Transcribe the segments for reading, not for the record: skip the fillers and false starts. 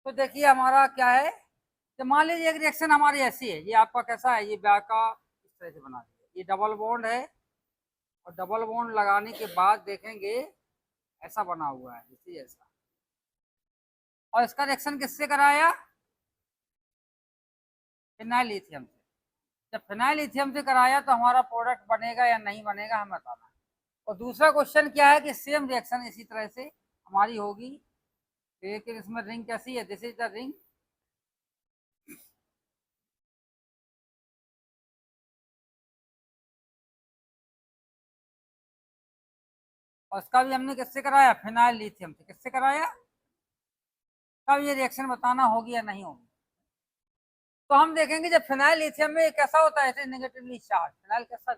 तो देखिए हमारा क्या है। तो मान लीजिए एक रिएक्शन हमारी ऐसी है, ये आपका कैसा है, ये बैक का इस तरह से बना दिया, ये डबल बॉन्ड है और डबल बॉन्ड लगाने के बाद देखेंगे ऐसा बना हुआ है, जैसे ऐसा। और इसका रिएक्शन किससे कराया? फिनाइल लिथियम से। जब फिनाइल लिथियम से कराया तो हमारा प्रोडक्ट बनेगा या नहीं बनेगा हमें बताना है। और दूसरा क्वेश्चन क्या है कि सेम रिएक्शन इसी तरह से हमारी होगी, लेकिन इसमें रिंग कैसी है, दिस इज द रिंग। और इसका भी हमने किससे कराया? फिनाइल लिथियम से। किससे कराया? तब ये रिएक्शन बताना होगी या नहीं होगी। तो हम देखेंगे जब फिनाइल लिथियम में कैसा होता है, ऐसे नेगेटिवली चार्ज फिनाइल कैसा,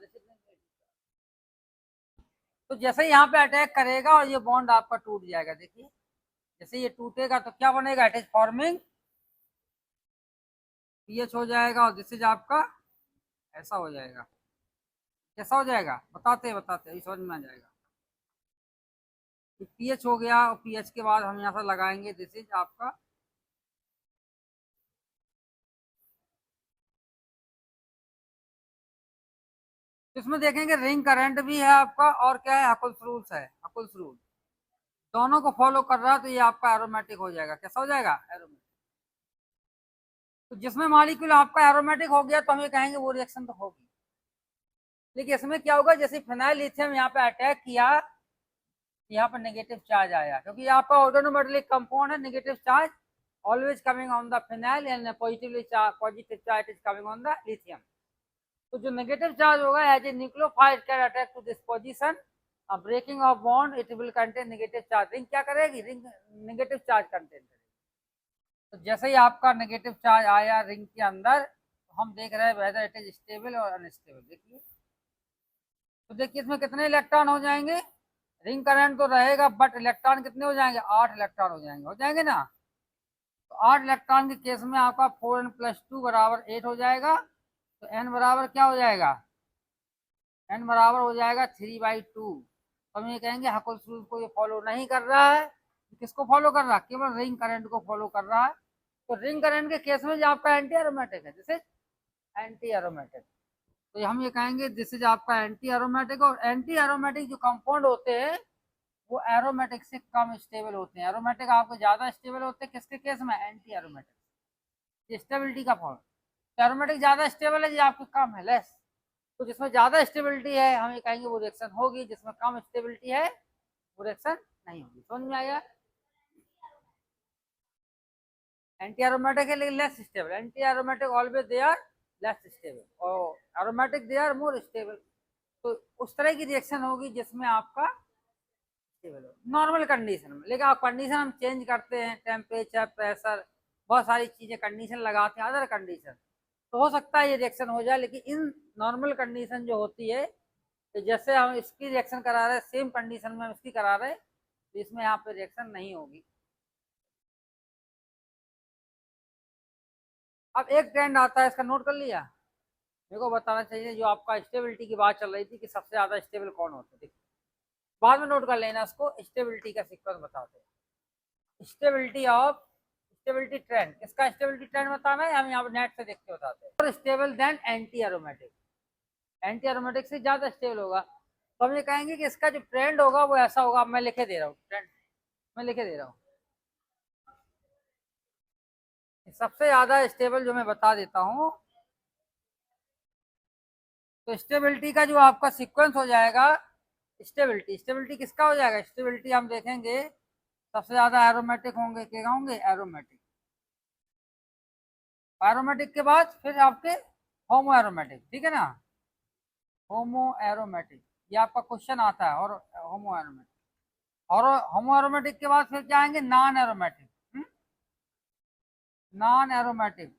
तो जैसे ही यहाँ पे अटैक करेगा और ये बॉन्ड आपका टूट जाएगा। देखिए जैसे ये टूटेगा तो क्या बनेगा? इट इज फॉर्मिंग पीएच हो जाएगा, और दिस इज आपका ऐसा हो जाएगा। कैसा हो जाएगा बताते बताते अभी समझ में आ जाएगा। पीएच हो गया, और पीएच के बाद हम यहाँ से लगाएंगे दिस इज आपका इसमें देखेंगे रिंग करंट भी है आपका, और क्या है, हकुल्स रूल्स है। हकुल्स रूल दोनों को फॉलो कर रहा है, तो ये आपका एरोमेटिक हो जाएगा। कैसा हो जाएगा? एरोमेटिक। तो जिसमें मॉलिक्यूल आपका एरोमेटिक हो गया तो हम ये कहेंगे वो रिएक्शन तो होगी। लेकिन इसमें क्या होगा, जैसे फिनाइल लिथियम यहाँ पे अटैक किया, यहाँ पर नेगेटिव चार्ज आया, क्योंकि आपका ऑर्गेनोमेटेलिक कंपाउंड है। Negative charge always coming on the phenyl and positive charge is coming on the lithium. तो जो नेगेटिव चार्ज होगा as a nucleophile can attack to this position, breaking off bond it will contain negative charge. Ring क्या करेगी? Ring negative charge contain करेगी। तो जैसे ही आपका negative charge आया रिंग के अंदर, तो हम देख रहे हैं वेदर इट इज स्टेबल और अनस्टेबल। देखिए तो देखिए इसमें कितने इलेक्ट्रॉन हो जाएंगे? रिंग करंट तो रहेगा, बट इलेक्ट्रॉन कितने हो जाएंगे? 8 इलेक्ट्रॉन हो जाएंगे ना। तो 8 इलेक्ट्रॉन के केस में आपका 4n+2 बराबर 8 हो जाएगा। तो n बराबर क्या हो जाएगा? n बराबर हो जाएगा 3/2। तो हम ये कहेंगे हकुल्स रूल को ये फॉलो नहीं कर रहा है। किसको फॉलो कर रहा है? केवल रिंग करंट को फॉलो कर रहा है। तो रिंग करंट के केस में जो आपका एंटी एरोमेटिक है, जैसे एंटी एरोमेटिक, तो हम ये कहेंगे दिस इज आपका एंटी एरोमेटिक। और एंटी एरोमेटिक जो कंपाउंड होते हैं वो एरोमेटिक से कम स्टेबल होते हैं। एरोमेटिक आपको ज्यादा स्टेबल होते हैं किसके केस में? Anti aromatic. स्टेबिलिटी का फॉर्म। तो एरोमेटिक ज्यादा स्टेबल है, ये आपके कम है, लेस। तो जिसमें ज्यादा स्टेबिलिटी है हम ये कहेंगे वो रिएक्शन होगी, जिसमें कम स्टेबिलिटी है वो रिएक्शन नहीं होगी। समझ में आया? एंटी एरोमेटिक है लेकिन less stable. Anti aromatic always they are less stable, और aromatic they are more stable. तो उस तरह की रिएक्शन होगी जिसमें आपका स्टेबल हो नॉर्मल कंडीशन में। लेकिन आप कंडीशन हम चेंज करते हैं, टेम्परेचर, प्रेशर, बहुत सारी चीजें कंडीशन लगाते हैं, अदर कंडीशन, तो हो सकता है ये रिएक्शन हो जाए। लेकिन इन नॉर्मल कंडीशन जो होती है, तो जैसे हम इसकी रिएक्शन करा रहे हैं सेम कंडीशन में हम इसकी करा रहे हैं, तो इसमें यहाँ पे रिएक्शन नहीं होगी। अब एक ट्रेंड आता है, इसका नोट कर लिया। मेरे को बताना चाहिए जो आपका स्टेबिलिटी की बात चल रही थी कि सबसे ज्यादा स्टेबल कौन होता है। बाद में नोट कर लेना इसको, स्टेबिलिटी का सीक्वेंस बताते हैं। स्टेबिलिटी ट्रेंड, किसका स्टेबिलिटी ट्रेंड बताना है, हम यहाँ नेट से देख के बताते हैं। और stable then anti aromatic, anti aromatic से ज्यादा स्टेबल होगा। तो हम ये कहेंगे कि इसका जो ट्रेंड होगा वो ऐसा होगा। मैं लिखे दे रहा हूँ ट्रेंड, मैं लिखे दे रहा हूँ। सबसे ज्यादा स्टेबल जो मैं बता देता हूँ, तो स्टेबिलिटी का जो आपका सीक्वेंस हो जाएगा, स्टेबिलिटी स्टेबिलिटी किसका हो जाएगा? स्टेबिलिटी हम देखेंगे सबसे ज्यादा एरोमेटिक होंगे, क्या होंगे? एरोमेटिक। एरोमेटिक के बाद फिर आपके होमो एरोमेटिक, ठीक है ना। होमो एरोमेटिक, ये आपका क्वेश्चन आता है। और होमो एरोमेटिक, और होमो एरोमेटिक के बाद फिर क्या आएंगे? Non aromatic. नॉन एरोमेटिक,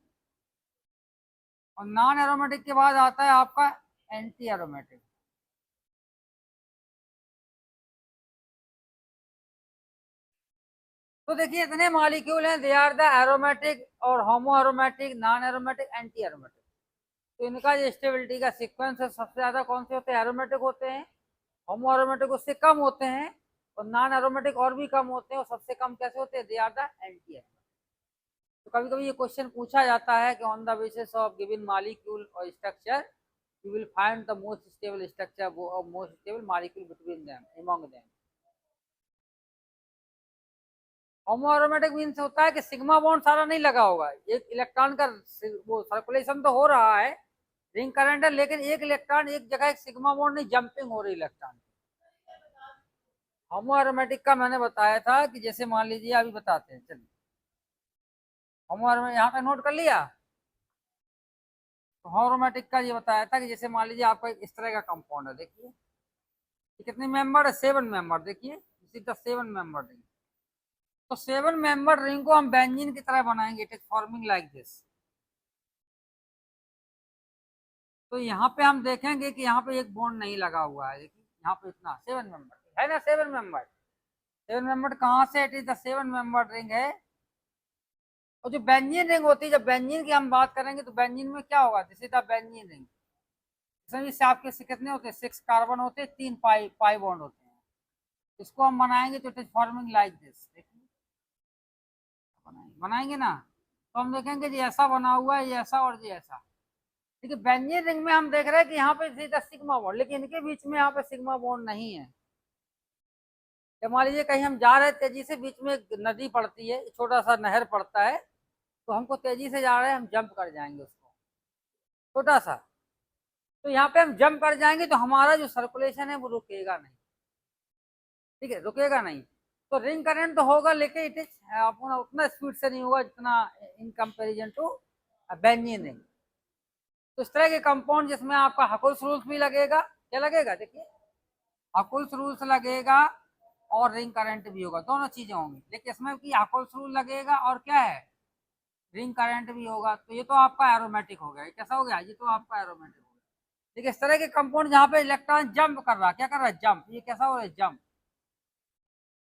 और नॉन एरोमेटिक के बाद आता है आपका एंटी एरोमेटिक। तो देखिए इतने मॉलिक्यूल हैं, दे आर द एरोमेटिक और होमो aromatic, non aromatic, anti aromatic. तो इनका जो स्टेबिलिटी का सीक्वेंस है, सबसे ज्यादा कौन से होते हैं? एरोमेटिक होते हैं। होमो एरोमेटिक उससे कम होते हैं, और नॉन एरोमेटिक और भी कम होते हैं। और सबसे कम कैसे होते हैं? They are the anti aromatic. कभी कभी ये क्वेश्चन पूछा जाता है कि on the basis of given molecule और structure you will find the most stable structure और most stable molecule between them among them. Homo aromatic means होता है कि सिग्मा बॉन्ड सारा नहीं लगा होगा, एक इलेक्ट्रॉन का वो सर्कुलेशन तो हो रहा है, रिंग करंट है, लेकिन एक इलेक्ट्रॉन एक जगह एक सिग्मा बॉन्ड नहीं जंपिंग हो रही इलेक्ट्रॉन। होमो एरोमेटिक का मैंने बताया था कि जैसे मान लीजिए अभी बताते हैं, चलिए होमो एरोमेटिक यहाँ पे नोट कर लिया। तो होमोएरोमेटिक का ये बताया था कि जैसे मान लीजिए आपका इस तरह का कंपाउंड है, देखिए कितने मेंबर है, 7 मेंबर, देखिए इसी का 7 मेंबर रिंग। तो 7 मेंबर रिंग को हम बेंजीन की तरह बनाएंगे, it is forming like this. तो यहाँ पे हम देखेंगे कि यहाँ पे एक बॉन्ड नहीं लगा हुआ है, देखिए यहाँ पे इतना 7 मेंबर है ना, 7 मेंबर, 7 मेंबर कहाँ से, it is the 7 member ring है। और जो बेंजीन रिंग होती है, जब बेंजीन की हम बात करेंगे तो बेंजीन में क्या होगा, this is the benzene ring. इसमें आपके कितने होते हैं, 6 कार्बन होते हैं, 3 पाई बॉन्ड होते हैं। इसको हम बनाएंगे तो it is forming like this, देखिए बनाएंगे ना, तो हम देखेंगे जी ऐसा बना हुआ है, ये ऐसा और ये ऐसा। देखिए बेंजीन रिंग में हम देख रहे हैं कि यहाँ पे सीधा सिग्मा बॉन्ड, लेकिन इनके बीच में यहाँ पे सिग्मा बॉन्ड नहीं है। जब मान लीजिए कहीं हम जा रहे हैं तेजी से, बीच में एक नदी पड़ती है, छोटा सा नहर पड़ता है, तो हमको तेजी से जा रहे हैं, हम जंप कर जाएंगे उसको, छोटा सा, तो यहाँ पे हम जंप कर जाएंगे तो हमारा जो सर्कुलेशन है वो रुकेगा नहीं, ठीक है, रुकेगा नहीं। तो रिंग करंट तो होगा, लेकिन इट इज अपना उतना स्पीड से नहीं होगा जितना in comparison to benzene ring. तो इस तरह के कंपाउंड जिसमें आपका हकुल्स रूल्स भी लगेगा, क्या लगेगा, देखिए हकुल्स रूल्स लगेगा और रिंग करंट भी होगा, दोनों चीजें होंगी, लेकिन इसमें की हकुल्स रूल लगेगा और क्या है, रिंग करंट भी होगा। तो ये तो आपका एरोमेटिक हो गया, कैसा हो गया, ये तो आपका एरोमेटिक हो गया। देखिए इस तरह के कंपाउंड जहाँ पे इलेक्ट्रॉन जंप कर रहा है, क्या कर रहा है, जंप, ये कैसा हो रहा है, जंप।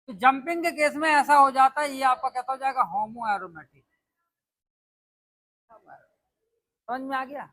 तो जंपिंग के केस में ऐसा हो जाता है, ये आपका कैसा हो जाएगा, होमो एरोमेटिक। समझ में आ गया।